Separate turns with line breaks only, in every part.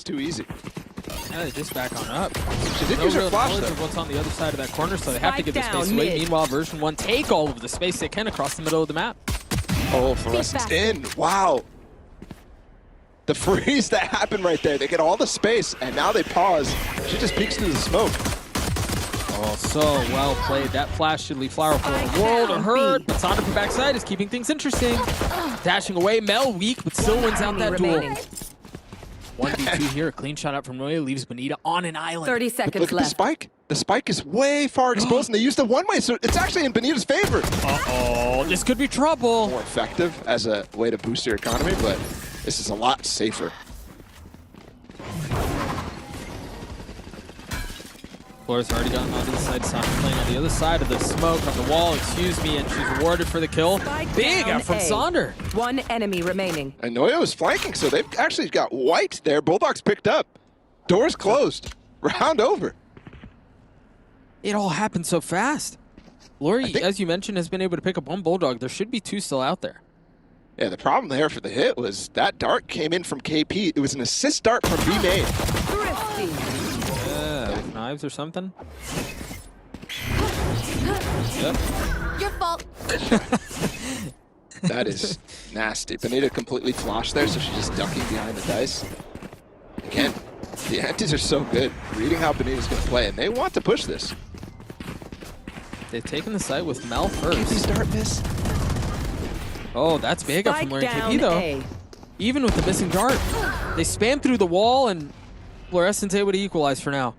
too easy.
Yeah, they just back on up.
She did
No
use her
real
flash,
knowledge
though.
of what's on the other side of that corner, so they have to give the
Spike
space
down
away.
mid.
Meanwhile, Version1 take all of the space they can across the middle of the map.
Oh, Fluorescent's in. Wow. The freeze that happened right there. They get all the space, and now they pause. She just peeks through the smoke.
Oh, so well played. That flash should leave flowerful in the world or hurt, but sonder from backside is keeping things interesting. Dashing away, Mel weak, but still wins out that duel. 1v2 here, a clean shot out from Noia leaves bENITA on an island.
30
Look
seconds
at the
left.
spike. The spike is way far exposed, and they use the one-way, so it's actually in bENITA's favor.
Uh-oh, this could be trouble.
More effective as a way to boost your economy, but this is a lot safer.
Flores already gotten onto the side. Sonder playing on the other side of the smoke on the wall, excuse me, and she's rewarded for the kill.
Spike
Big
down
out from
A.
Sonder.
One enemy remaining.
And Noia was flanking, so they've actually got wiped there. Bulldogs picked up. Doors closed. Round over.
It all happened so fast. Lorri, as you mentioned, has been able to pick up one Bulldog. There should be two still out there.
Yeah, the problem there for the hit was that dart came in from KP. It was an assist dart from B main.
Thrifty.
Yeah, knives or something? Yep.
Your fault.
That is nasty. bENITA completely floshed there, so she's just ducking behind the dice. Again, the antis are so good, reading how bENITA's going to play, and they want to push this.
They've taken the site with Mel
KP's
first.
dart miss.
Oh, that's big up from
Spike
Lorri
down
KP, though.
A.
Even with the missing dart, they spam through the wall, and Florescent's able to equalize for now.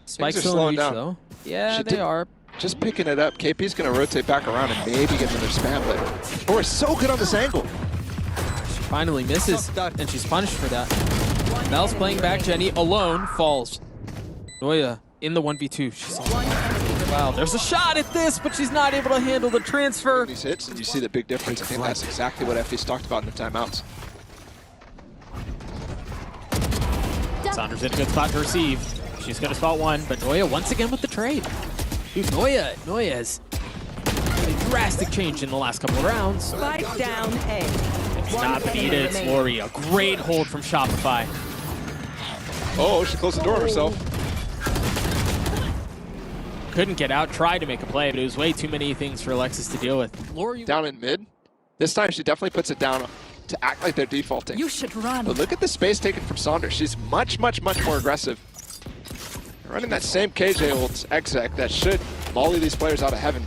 Spike's
are
still in
slowing
reach,
down.
though. Yeah,
She
they
did-
are.
Just picking it up. KP's going to rotate back around and maybe get another spam, but we're so good on this angle.
She finally misses, and she's punished for that. Mel's playing back. Jenny alone falls. Noia in the 1v2. She's wow, there's a shot at this, but she's not able to handle the transfer.
These hits, and you see the big difference. I think that's exactly what effys talked about in the timeouts.
Sonder's in a good spot to receive. She's going to spot one, but Noia once again with the trade. Dude, Noia has a drastic change in the last couple of rounds.
Spike down A.
It's
One
not
enemy
bENITA, it's
remaining.
Lorri. A great hold from Shopify.
Oh, she closed the door on herself.
Couldn't get out, tried to make a play, but it was way too many things for Alexis to deal with. Lorri
Down in mid. This time she definitely puts it down to act like they're defaulting.
You should run.
But look at the space taken from Sonder. She's much, much, much more aggressive. Running that same KJ ult exec that should volley these players out of heaven.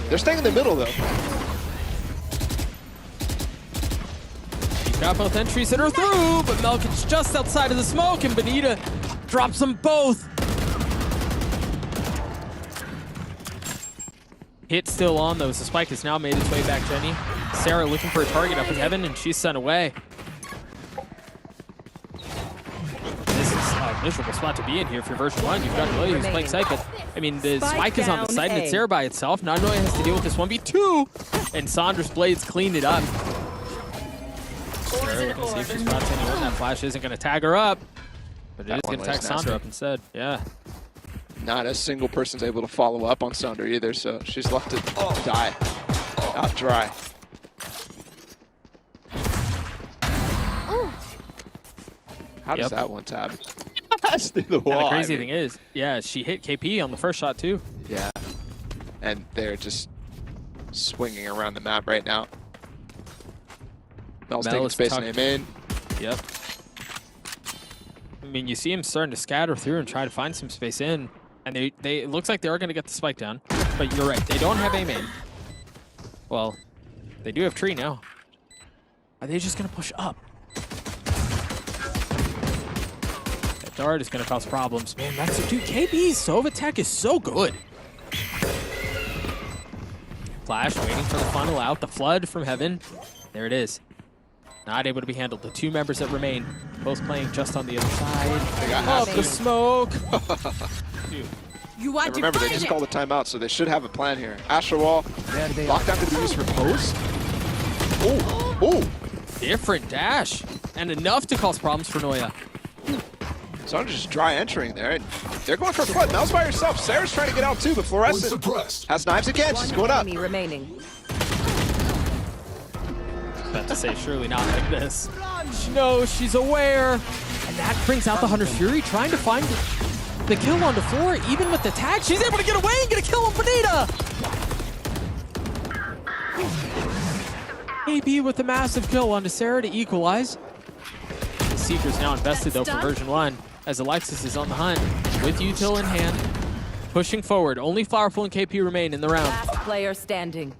They're staying in the middle, though.
She's got both entries hit her through, but Mel gets just outside of the smoke, and bENITA drops them both. Hit still on, though, as the spike has now made its way back, Jenny. Sarah looking for a target up in heaven, and she's sent away. This is a miserable spot to be in here for Version1. You've got Noia who's playing site, but I mean, the spike is on the
down
side, and
A.
it's Sarah by itself. Now Noia has to deal with this 1v2, and Sonder's blades cleaned it up. Sarah looking to see if she spots anyone. That flash isn't going to tag her up, but it
That
is going to
one
tag
was
Sonder
nasty.
up instead. Yeah.
Not a single person's able to follow up on Sonder either, so she's left to die out dry. How does
Yep.
that one tab? That's through the
And
wall.
the crazy
I mean,
thing is, yeah, she hit KP on the first shot too.
yeah. And they're just swinging around the map right now. Mel's
Mel
taking
is
space
tucked.
and aim in.
Yep. I mean, you see him starting to scatter through and try to find some space in. And they it looks like they are going to get the spike down. But you're right, they don't have aim in. Well, they do have tree now. Are they just going to push up? That dart is going to cause problems. Man, that's a dude. KB's Sova tech is so good. Flash waiting for the funnel out. The flood from heaven. There it is. Not able to be handled. The two members that remain, both playing just on the other side.
They got
Oh,
half
the smoke.
You want
And
to
remember, they
find
just
it.
called a timeout, so they should have a plan here. Astro Wall, lockdown to be used for post. Oh, oh.
Different dash. And enough to cause problems for Noia.
Sonder just dry entering there. And they're going for a flood. Mel's by herself. Sarah's trying to get out too, but Florescent has knives again. She's
One
going up.
enemy remaining.
About to say, surely not like this. She knows, she's aware. And that brings out the Hunter's Fury, trying to find the kill on the floor. Even with the tag, she's able to get away and get a kill on bENITA. AB with a massive kill onto Sarah to equalize. The Seeker's now invested though for version 1, as Alexis is on the hunt with util in hand. Pushing forward, only flowerful and KP remain in the round.
Last player standing.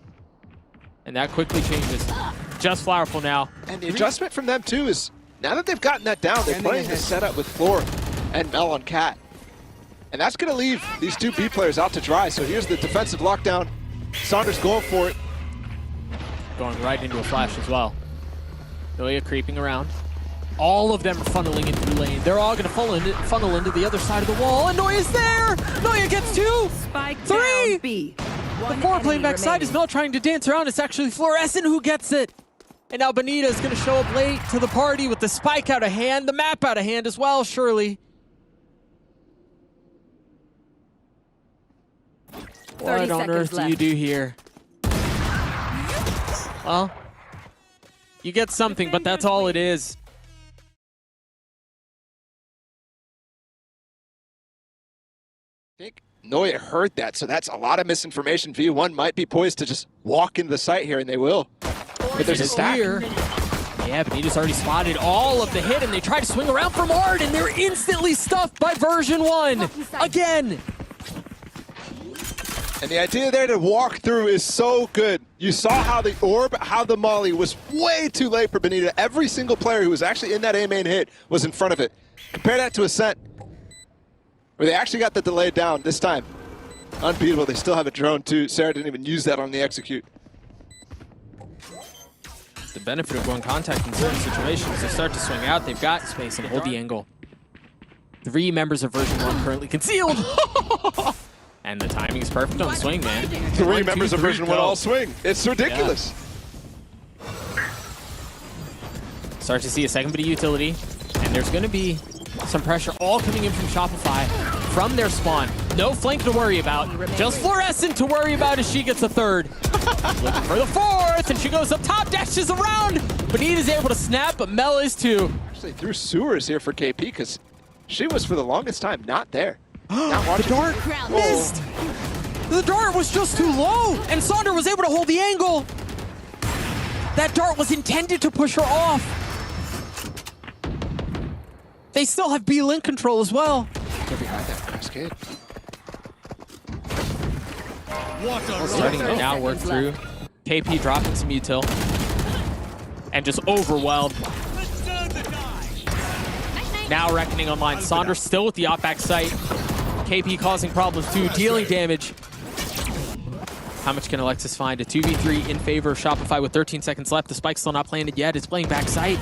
And that quickly changes. Just flowerful now.
And the adjustment from them too is, now that they've gotten that down, they're playing the setup with Floor and Mel on Cat. And that's gonna leave these two B players out to dry. So here's the defensive lockdown. Sonder's going for it.
Going right into a flash as well. Noia creeping around. All of them are funneling into the lane. They're all gonna funnel into the other side of the wall, and Noia's there! Noia gets 2!
Spike
3!
down B.
The 4 playing backside is Mel trying to dance around. It's actually Florescent who gets it. And now bENITA is gonna show up late to the party with the spike out of hand, the map out of hand as well, surely. What on earth do you do here? Well, you get something, but that's all it is.
I think Noia heard that, so that's a lot of misinformation. V1 might be poised to just walk into the site here, and they will. But there's a stack.
Here. Yeah, bENITA's already spotted all of the hit, and they try to swing around from hard, and they're instantly stuffed by version 1. Again.
And the idea there to walk through is so good. You saw how the orb, how the molly was way too late for bENITA. Every single player who was actually in that A main hit was in front of it. Compare that to Ascent, where they actually got the delay down this time. Unbeatable. They still have a drone too. Sarah didn't even use that on the execute.
The benefit of going contact in certain situations, they start to swing out. They've got space and hold the angle. 3 members of version 1 currently concealed. And the timing is perfect on the swing, man.
3 members of version 1 all swing. It's ridiculous.
Yeah. Start to see a second bit of utility, and there's going to be some pressure all coming in from Shopify from their spawn. No flank to worry about. Just Florescent to worry about as she gets a 3rd. Looking for the 4th, and she goes up top, dashes around. bENITA's able to snap, but Mel is too.
Actually threw sewers here for KP because she was for the longest time not there.
The dart missed. The dart was just too low, and Sonder was able to hold the angle. That dart was intended to push her off. They still have B link control as well.
Get behind that cascade.
Starting to now work through. KP dropping some util. And just overwhelmed. Now reckoning online. Sonder still with the op back sight. KP causing problems too, dealing damage. How much can Alexis find? A 2v3 in favor of Shopify with 13 seconds left. The spike's still not planted yet. It's playing backside.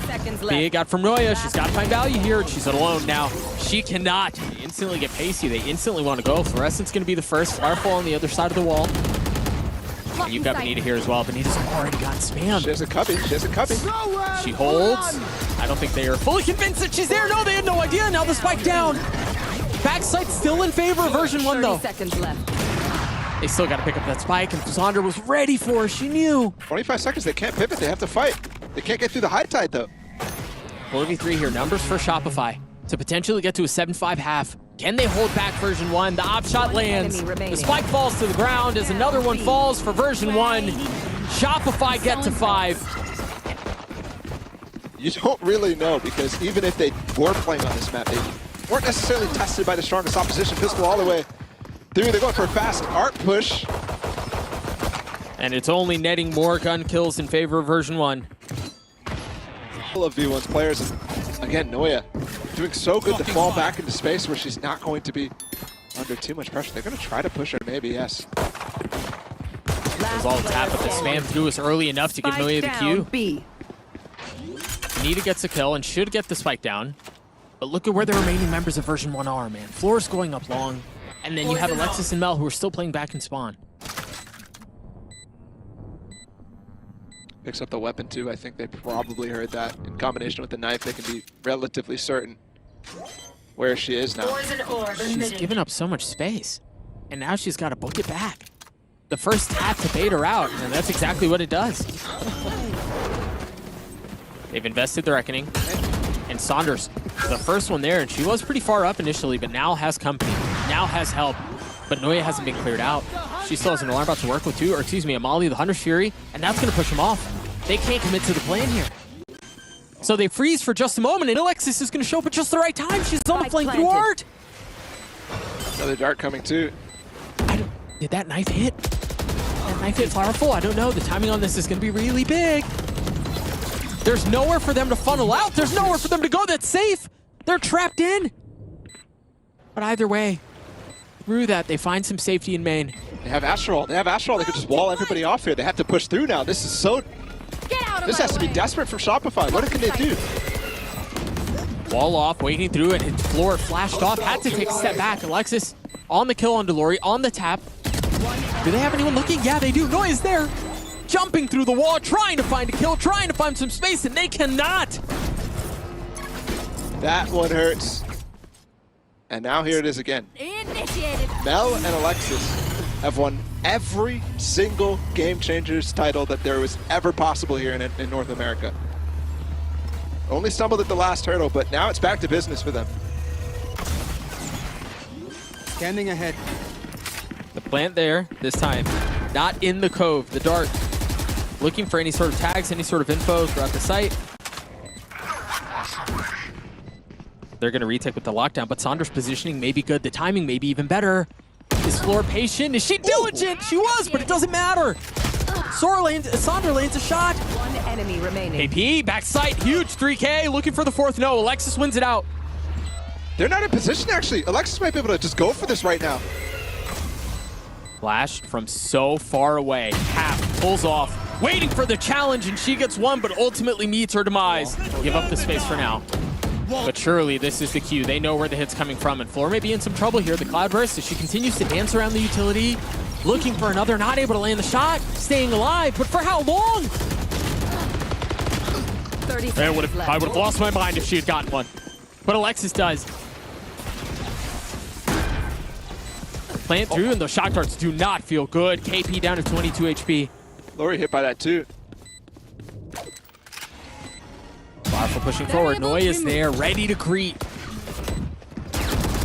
Big out from Noia. She's got to find value here. She's alone now. She cannot. They instantly get pacey. They instantly want to go. Florescent's going to be the first. Flowerful on the other side of the wall. And you've got bENITA here as well. bENITA's already got spammed.
She has a cubby. She has a cubby.
She holds. I don't think they are fully convinced that she's there. No, they had no idea. Now the spike down. Backside still in favor of version 1 though.
30 seconds left.
They still got to pick up that spike, and Sonder was ready for her. She knew.
25 seconds. They can't pivot. They have to fight. They can't get through the high tide though.
4v3 here. Numbers for Shopify to potentially get to a 7-5 half. Can they hold back version 1? The op shot lands. The spike falls to the ground as another one falls for version 1. Shopify get to 5.
You don't really know, because even if they were playing on this map, they weren't necessarily tested by the strongest opposition. Pistol all the way through. They're going for a fast art push.
And it's only netting more gun kills in favor of version 1.
All of V1's players, and again, Noia doing so good to fall back into space where she's not going to be under too much pressure. They're going to try to push her, maybe, yes.
There's all tap, but the spam through is early enough to give Noia the Q. bENITA gets a kill and should get the spike down. But look at where the remaining members of version 1 are, man. Floor's going up long. And then you have Alexis and Mel who are still playing back in spawn.
Picks up the weapon too. I think they probably heard that. In combination with the knife, they can be relatively certain where she is now.
She's given up so much space. And now she's got to book it back. The first tap to bait her out, and that's exactly what it does. They've invested the Reckoning. And Saunders, the first one there, and she was pretty far up initially, but now has company, now has help. But Noia hasn't been cleared out. She still has an alarm bot to work with too, or excuse me, a Molly, the Hunter's Fury, and that's going to push them off. They can't commit to the plan here. So they freeze for just a moment, and Alexis is going to show up at just the right time. She's on the flank through art.
Another dart coming too.
Did that knife hit? That knife hit flowerful? I don't know. The timing on this is going to be really big. There's nowhere for them to funnel out. There's nowhere for them to go that's safe. They're trapped in. But either way, through that, they find some safety in main.
They have Astral. They could just wall everybody off here. They have to push through now. This is so... This has to be desperate from Shopify. What can they do?
Wall off, waiting through it. His floor flashed off. Had to take a step back. Alexis on the kill on Lorri, on the tap. Do they have anyone looking? Yeah, they do. Noia's there. Jumping through the wall, trying to find a kill, trying to find some space, and they cannot.
That one hurts. And now here it is again.
Initiated.
Mel and Alexis have won every single Game Changers title that there was ever possible here in North America. Only stumbled at the last hurdle, but now it's back to business for them.
Standing ahead.
The plant there, this time. Not in the cove, the dart. Looking for any sort of tags, any sort of info throughout the site. They're going to retake with the lockdown, but Sonder's positioning may be good. The timing may be even better. Is Floor patient? Is she diligent? She was, but it doesn't matter. Sonder lands a shot.
One enemy remaining.
KP, backside, huge 3K, looking for the fourth. No, Alexis wins it out.
They're not in position, actually. Alexis might be able to just go for this right now.
Flashed from so far away. Half pulls off, waiting for the challenge, and she gets one, but ultimately meets her demise. Give up the space for now. But surely this is the cue. They know where the hit's coming from, and Floor may be in some trouble here. The Cloudburst, as she continues to dance around the utility, looking for another, not able to land the shot, staying alive, but for how long?
30 seconds left.
I would have lost my mind if she had gotten one. But Alexis does. Plant through, and those shock darts do not feel good. KP down to 22 HP.
Lorri hit by that too.
Powerful pushing forward. Noia's there, ready to greet.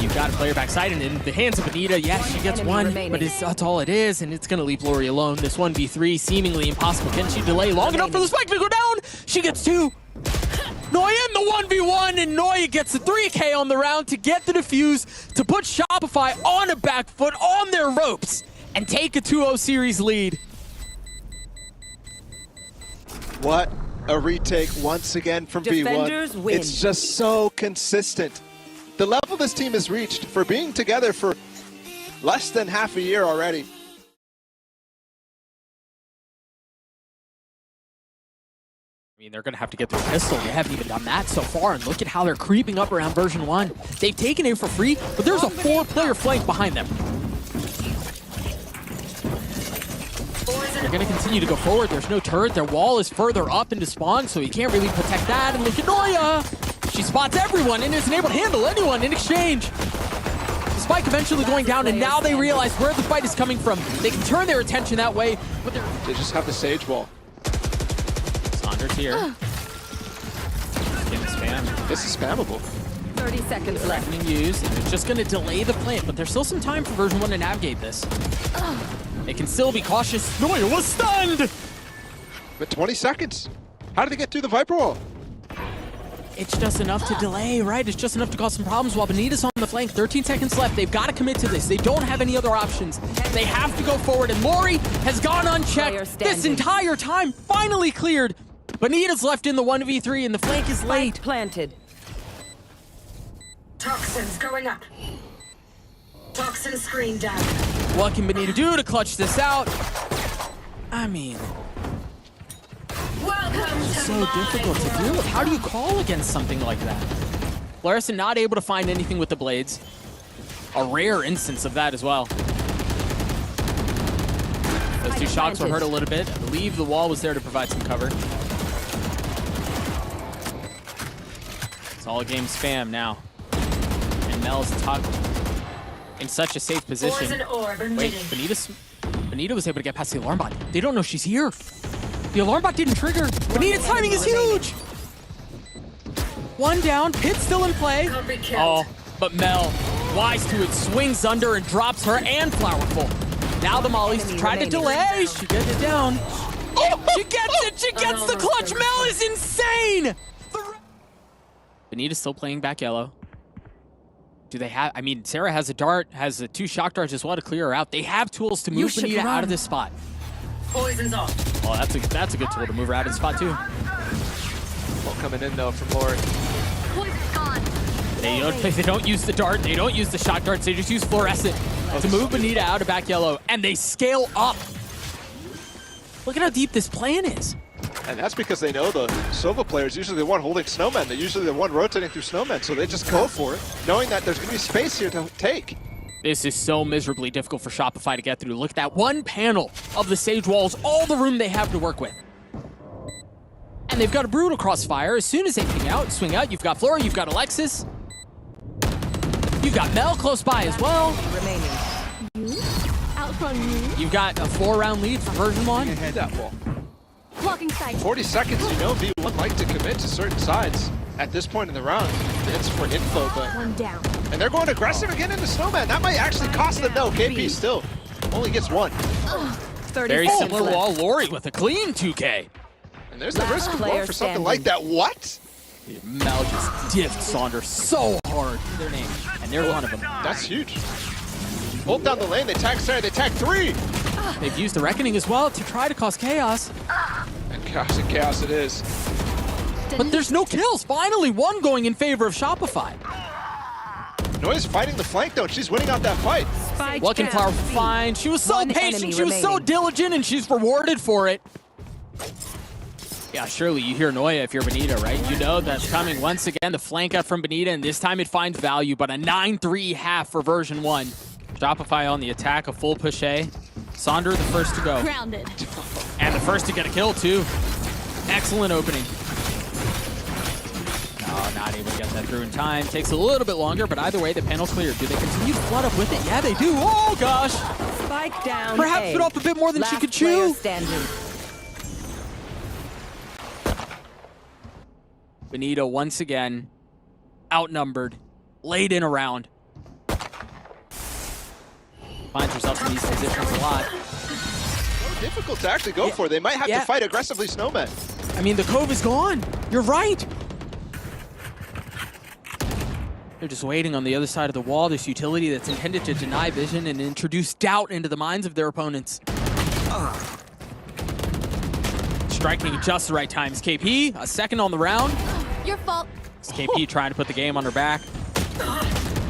You've got a player backside, and in the hands of bENITA, yes, she gets one, but that's all it is, and it's going to leave Lorri alone. This 1v3 seemingly impossible. Can she delay long enough for the spike to go down? She gets two. Noia in the 1v1, and Noia gets the 3K on the round to get the defuse, to put Shopify on a back foot, on their ropes, and take a 2-0 series lead.
What a retake once again from
Defenders
B1.
win.
It's just so consistent. The level this team has reached for being together for less than half a year already.
I mean, they're going to have to get their pistol. They haven't even done that so far, and look at how they're creeping up around version 1. They've taken it for free, but there's a 4-player flank behind them. They're going to continue to go forward. There's no turret. Their wall is further up into spawn, so you can't really protect that. And look at Noia. She spots everyone and isn't able to handle anyone in exchange. The spike eventually going down, and now they realize where the fight is coming from. They can turn their attention that way, but
They just have the Sage Wall.
Sonder's here. Getting spammed.
This is spammable.
30 seconds left.
Reckoning used, and it's just going to delay the plant, but there's still some time for version 1 to navigate this. They can still be cautious. Noia was stunned!
But 20 seconds. How did they get through the Viper Wall?
It's just enough to delay, right? It's just enough to cause some problems while bENITA's on the flank. 13 seconds left. They've got to commit to this. They don't have any other options. They have to go forward, and Lorri has gone unchecked this entire time. Finally cleared. bENITA's left in the 1v3, and the flank is late.
Spike planted.
Toxins going up. Toxin screen down.
What can bENITA do to clutch this out? I mean,
Welcome to
so difficult to deal with. How do you call against something like that? Florescent not able to find anything with the blades. A rare instance of that as well. Those two shots were hurt a little bit. I believe the wall was there to provide some cover. It's all game spam now. And Mel's tucked in such a safe position. Wait, bENITA was able to get past the alarm bot. They don't know she's here. The alarm bot didn't trigger. bENITA's timing is huge. One down, Pit still in play.
Copycat.
Oh, but Mel, wise to it, swings under and drops her and flowerful. Now the Molly's
Enemy
trying to
remaining.
delay. She gets it down. Oh, she gets it. She gets the clutch. Mel is insane. bENITA's still playing back yellow. Do they have? I mean, Sarah has a dart, has the 2 shock darts as well to clear her out. They have tools to move bENITA out of this spot.
Poison's off.
Oh, that's a good tool to move her out of the spot too.
Well, coming in though from Lorri.
Poison's gone.
They don't use the dart. They don't use the shock darts. They just use fluorescent to move bENITA out of back yellow, and they scale up. Look at how deep this plan is.
And that's because they know the Sova players usually the one holding snowmen. They're usually the one rotating through snowmen, so they just go for it, knowing that there's going to be space here to take.
This is so miserably difficult for Shopify to get through. Look at that one panel of the Sage walls, all the room they have to work with. And they've got a brutal crossfire. As soon as they swing out, you've got Lorri, you've got Alexis. You've got Mel close by as well.
Remaining.
Outrun you.
You've got a 4-round lead for Version 1.
Hit that wall.
Blocking sight.
40 seconds, you know V1 like to commit to certain sides at this point in the round. It's for info, but...
One down.
And they're going aggressive again into snowman. That might actually cost them. No, KP still only gets 1.
30
Very
seconds
similar
left.
wall. Lorri with a clean 2K.
And there's the
Last
risk of
player
going for something
standing.
like that. What?
Mel just diffed Sonder so hard. Their name, and they're one of them.
That's huge. Hold down the lane. They tag Sarah. They tag 3.
They've used the Reckoning as well to try to cause chaos.
And chaos it is.
But there's no kills. Finally, one going in favor of Shopify.
Noia's fighting the flank though. She's winning out that fight.
Spike
What can
down.
Flower find? She was so
One
patient.
enemy
She was so
remaining.
diligent, and she's rewarded for it. Yeah, surely you hear Noia if you're bENITA, right? You know that's coming. Once again, the flank out from bENITA, and this time it finds value, but a 9-3 half for Version 1. Shopify on the attack, a full push A. Sonder the first to go.
Grounded.
And the first to get a kill, too. Excellent opening. No, not able to get that through in time. Takes a little bit longer, but either way, the panel's cleared. Do they continue to flood up with it? Yeah, they do. Oh, gosh.
Spike down.
Perhaps
A.
bit off a bit more than she
Last
could
player
chew.
standing.
bENITA once again outnumbered, laid in a round. Finds herself in these positions a lot.
So difficult to actually go for. They might have to fight aggressively snowmen.
I mean, the cove is gone. You're right. They're just waiting on the other side of the wall. This utility that's intended to deny vision and introduce doubt into the minds of their opponents. Striking at just the right time is KP. A second on the round.
Your fault.
It's KP trying to put the game on her back.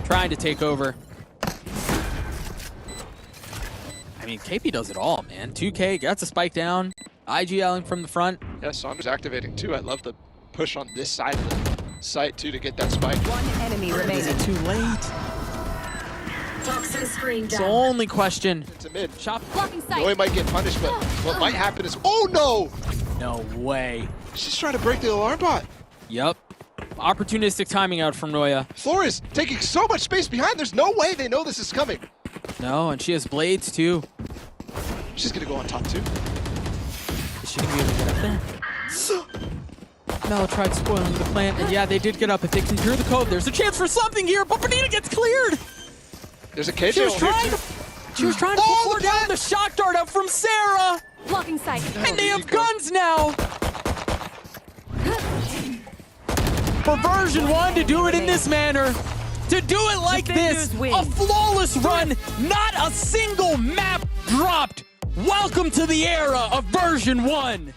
Trying to take over. I mean, KP does it all, man. 2K gets a spike down. IGLing from the front.
Yeah, Sonder's activating too. I love the push on this side of the site too to get that spike.
One enemy
Is
remaining.
it too late?
Toxin screen
It's
down.
the only question.
It's a mid.
Shop.
Blocking sight.
Noia might get punished, but what might happen is, oh no!
No way.
She's trying to break the alarm bot.
Yep. Opportunistic timing out from Noia.
Flores taking so much space behind. There's no way they know this is coming.
No, and she has blades too.
She's gonna go on top too.
Is she gonna be able to get up there? Mel tried spoiling the plant, and yeah, they did get up. If they can clear the cove, there's a chance for something here, but bENITA gets cleared!
There's a KJ
She was
over here
trying
too.
to, she was trying to
Oh,
pour
the
down
plant!
the shock dart out from Sarah!
Blocking sight.
And they have guns now! For Version 1 to do it in this manner, to do it like this,
Defenders win.
a flawless run, not a single map dropped. Welcome to the era of Version 1.